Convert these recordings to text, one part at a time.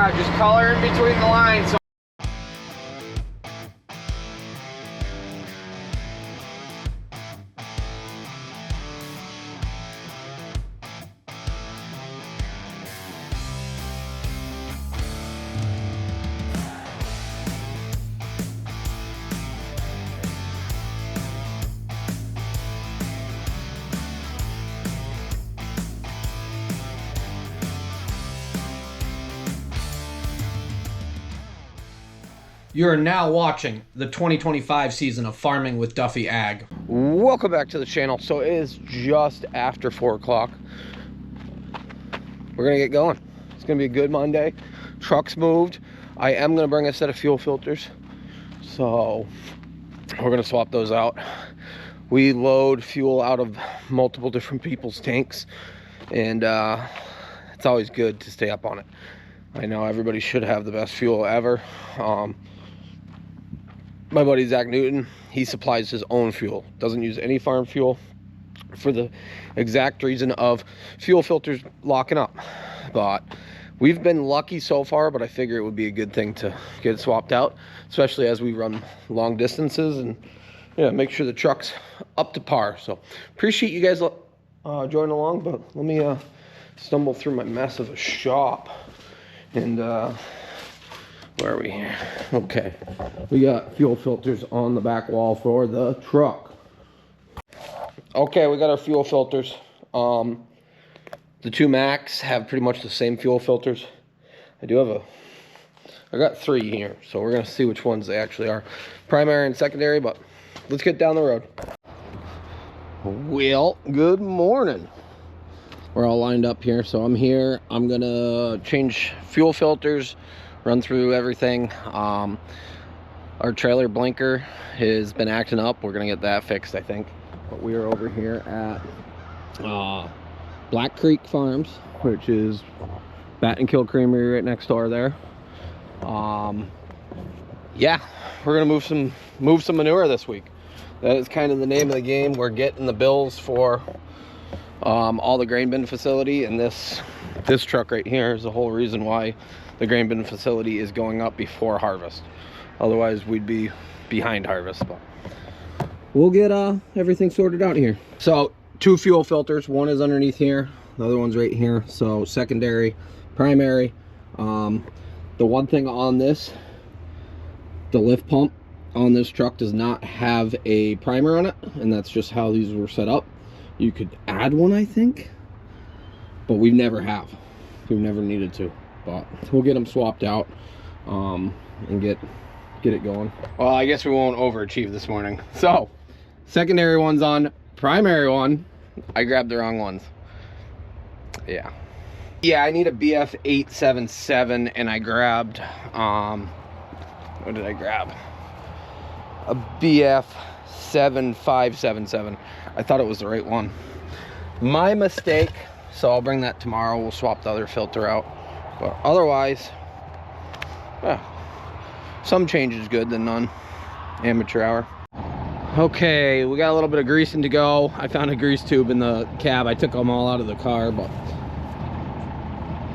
Yeah, just color in between the lines. So You are now watching the 2025 season of Farming with Duffy Ag. welcome back to the channel. So it is just after 4 o'clock. We're gonna get going. It's gonna be a good Monday. Truck's moved. I am gonna bring a set of fuel filters, so we're gonna swap those out. We load fuel out of multiple different people's tanks, and it's always good to stay up on it. I know everybody should have the best fuel ever. My buddy Zach Newton, he supplies his own fuel, doesn't use any farm fuel, for the exact reason of fuel filters locking up. But we've been lucky so far, but I figure it would be a good thing to get it swapped out, especially as we run long distances, and yeah, make sure the truck's up to par. So appreciate you guys joining along, but let me stumble through my mess of a shop. And where are we here? Okay, we got fuel filters on the back wall for the truck. Okay, we got our fuel filters. The two Macks have pretty much the same fuel filters. I got 3 here, so we're gonna see which ones they actually are, primary and secondary. But let's get down the road. Well, good morning. We're all lined up here, so I'm here. I'm gonna change fuel filters, run through everything. Our trailer blinker has been acting up. We're gonna get that fixed, I think. But we are over here at Black Creek Farms, which is Bat and Kill Creamery right next door there. Yeah, we're gonna move some manure this week. That is kind of the name of the game. We're getting the bills for all the grain bin facility, and this truck right here is the whole reason why the grain bin facility is going up before harvest. Otherwise we'd be behind harvest. But we'll get everything sorted out here. So 2 fuel filters, one is underneath here, the other one's right here. So secondary, primary. The one thing on this, the lift pump on this truck does not have a primer on it, and that's just how these were set up. You could add one, I think, but we've never needed to. But we'll get them swapped out and get it going. Well, I guess we won't overachieve this morning. So secondary one's on, primary one, I grabbed the wrong ones. Yeah, I need a BF 877, and I grabbed what did I grab? A BF 7577. I thought it was the right one. My mistake. So I'll bring that tomorrow. We'll swap the other filter out. But otherwise, yeah, some change is good than none. Amateur hour. Okay, we got a little bit of greasing to go. I found a grease tube in the cab. I took them all out of the car, but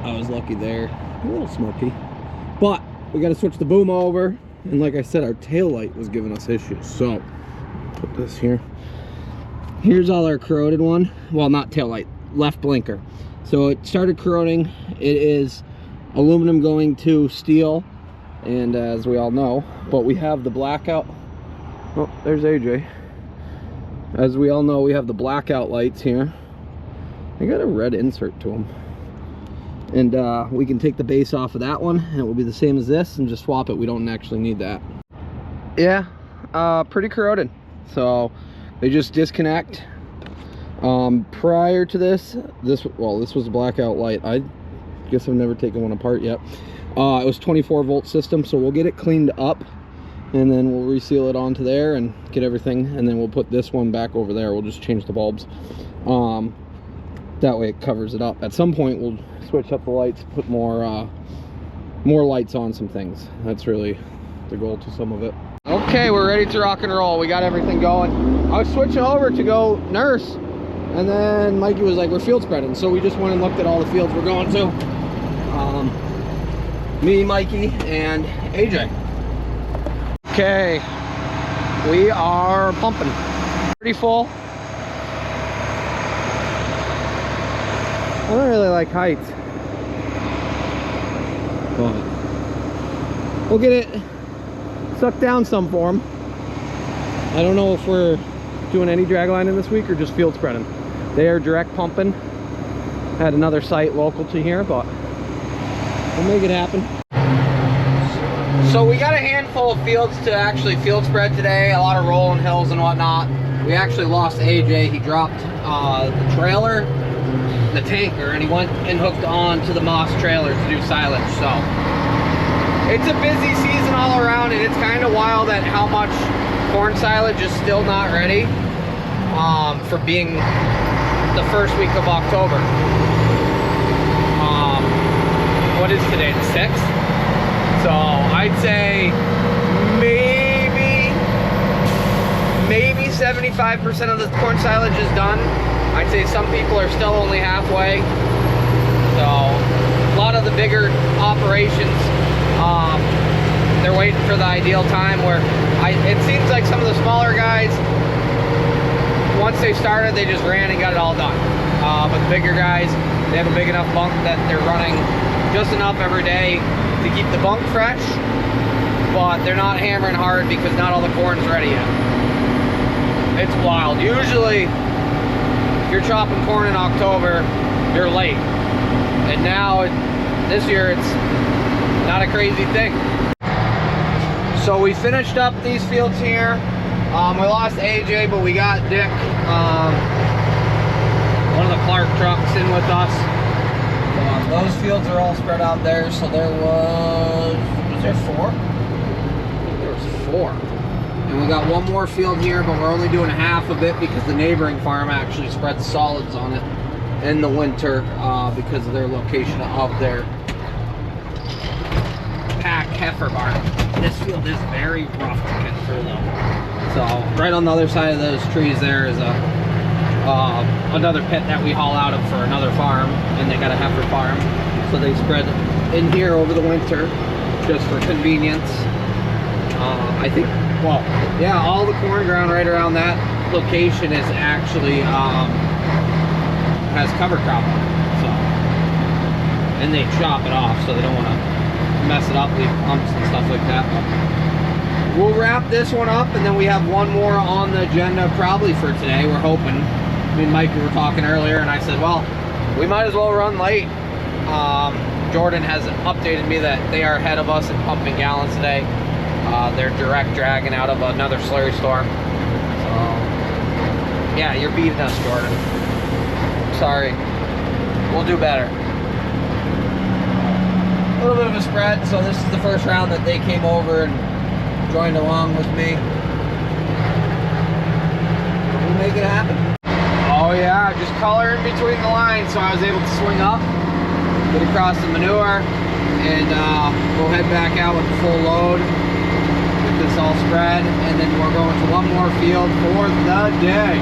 I was lucky there. A little smoky. But we got to switch the boom over. And like I said, our tail light was giving us issues. So put this here. Here's all our corroded one. Well, not tail light, left blinker. So it started corroding. It is aluminum going to steel, and as we all know, but we have the blackout. Oh, there's AJ. As we all know, we have the blackout lights here. I got a red insert to them, and we can take the base off of that one, and it will be the same as this, and just swap it. We don't actually need that. Yeah, pretty corroded. So they just disconnect. Prior to this was a blackout light. I guess I've never taken one apart yet. It was 24 volt system, so we'll get it cleaned up, and then we'll reseal it onto there and get everything, and then we'll put this one back over there. We'll just change the bulbs. That way it covers it up. At some point we'll switch up the lights, put more lights on some things. That's really the goal to some of it. Okay, we're ready to rock and roll. We got everything going. I was switching over to go nurse, and then Mikey was like, we're field spreading, so we just went and looked at all the fields we're going to. Me, Mikey, and AJ. Okay, we are pumping. Pretty full. I don't really like heights, but we'll get it sucked down some for them. I don't know if we're doing any drag lining this week or just field spreading. They are direct pumping at another site local to here, but we'll make it happen. So we got a handful of fields to actually field spread today, a lot of rolling hills and whatnot. We actually lost AJ. He dropped the trailer, the tanker, and he went and hooked on to the moss trailer to do silage. So it's a busy season all around, and it's kind of wild at how much corn silage is still not ready for being the first week of October. What is today, the 6th? So I'd say maybe 75% of the corn silage is done. I'd say some people are still only halfway. So a lot of the bigger operations, they're waiting for the ideal time where it seems like some of the smaller guys, once they started, they just ran and got it all done. But the bigger guys, they have a big enough bunk that they're running just enough every day to keep the bunk fresh, but they're not hammering hard because not all the corn's ready yet. It's wild. Usually, if you're chopping corn in October, you're late. And now, this year, it's not a crazy thing. So we finished up these fields here. We lost AJ, but we got Dick, one of the Clark trucks, in with us. Those fields are all spread out there. So there was there 4? I think there was 4. And we got one more field here, but we're only doing half of it because the neighboring farm actually spreads solids on it in the winter because of their location of their pack heifer barn. This field is very rough to get through though. So right on the other side of those trees there is another pit that we haul out of for another farm, and they got a heifer farm. So they spread in here over the winter just for convenience. I think, well, yeah, all the corn ground right around that location is actually has cover crop on it. So, and they chop it off so they don't want to mess it up, leave pumps and stuff like that. But we'll wrap this one up, and then we have one more on the agenda probably for today. We're hoping. Me and Mike were talking earlier, and I said, well, we might as well run late. Jordan has updated me that they are ahead of us in pumping gallons today. They're direct dragging out of another slurry storm. So, yeah, you're beating us, Jordan. Sorry. We'll do better. A little bit of a spread, so this is the first round that they came over and joined along with me. We'll make it happen. Oh yeah, just color in between the lines, so I was able to swing up, get across the manure, and we'll head back out with the full load. This all spread, and then we're going to one more field for the day.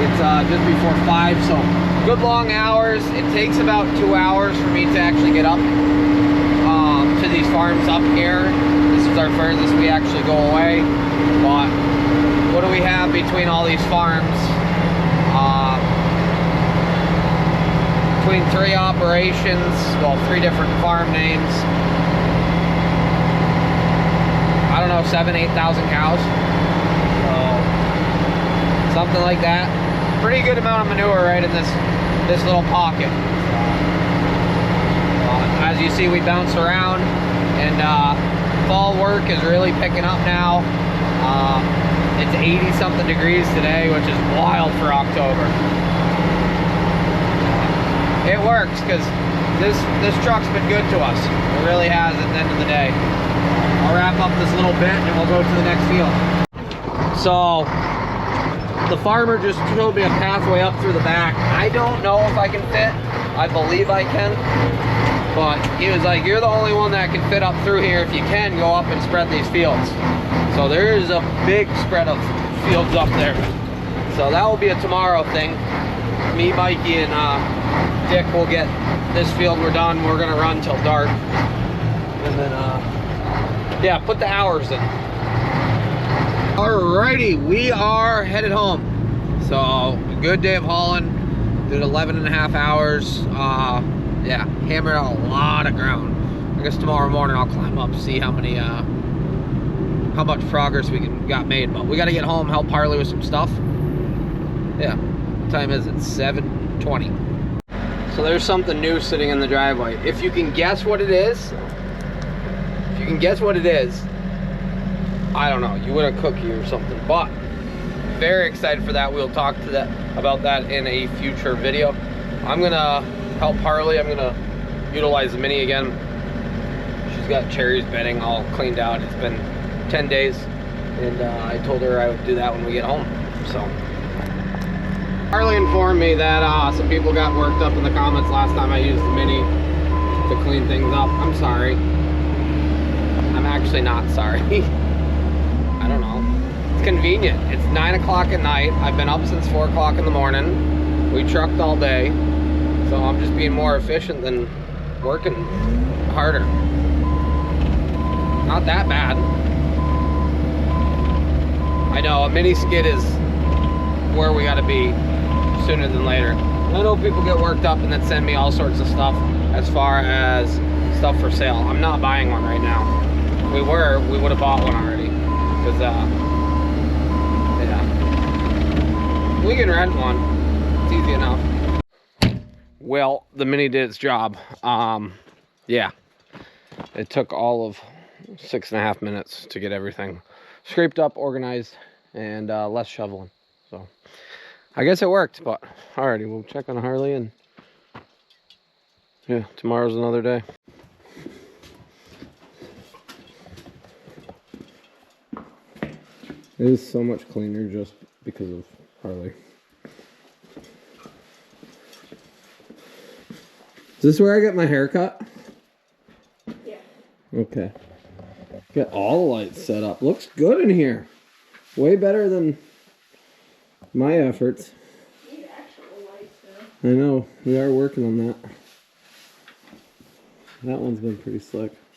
It's just before 5, so good long hours. It takes about 2 hours for me to actually get up to these farms up here. This is our furthest we actually go away. But what do we have between all these farms? Between 3 operations, well, 3 different farm names. I don't know, 7,000 to 8,000 cows. So, something like that. Pretty good amount of manure right in this little pocket. As you see, we bounce around, and fall work is really picking up now. It's 80-something degrees today, which is wild for October. It works because this truck's been good to us. It really has at the end of the day. I'll wrap up this little bit and we'll go to the next field. So the farmer just showed me a pathway up through the back. I don't know if I can fit. I believe I can. But he was like, you're the only one that can fit up through here. If you can, go up and spread these fields. So there is a big spread of fields up there. So that will be a tomorrow thing. Me, Mikey, and Dick will get this field. We're done. We're gonna run till dark. And then, yeah, put the hours in. Alrighty, we are headed home. So, a good day of hauling. Did 11.5 hours. Yeah, hammered out a lot of ground. I guess tomorrow morning I'll climb up, see how much progress we got made. But we got to get home, help Harley with some stuff. Yeah, what time is it? 7:20. So there's something new sitting in the driveway. If you can guess what it is, I don't know, you win a cookie or something. But very excited for that. We'll talk to about that in a future video. I'm gonna help Harley. I'm gonna utilize the Mini again. She's got Cherry's bedding all cleaned out. It's been 10 days, and I told her I would do that when we get home. So Harley informed me that some people got worked up in the comments last time I used the Mini to clean things up. I'm sorry. I'm actually not sorry. I don't know. It's convenient. It's 9 o'clock at night. I've been up since 4 o'clock in the morning. We trucked all day. So I'm just being more efficient than working harder. Not that bad. I know, a mini skid is where we gotta be sooner than later. I know people get worked up and then send me all sorts of stuff as far as stuff for sale. I'm not buying one right now. If we would have bought one already. Because, yeah. We can rent one. It's easy enough. Well, the Mini did its job. Yeah. It took all of 6.5 minutes to get everything scraped up, organized, and less shoveling. So I guess it worked, but alrighty, we'll check on Harley, and yeah, tomorrow's another day. It is so much cleaner just because of Harley. Is this where I get my hair cut? Yeah. Okay. Get all the lights set up. Looks good in here. Way better than my efforts. Need actual lights though. I know. We are working on that. That one's been pretty slick.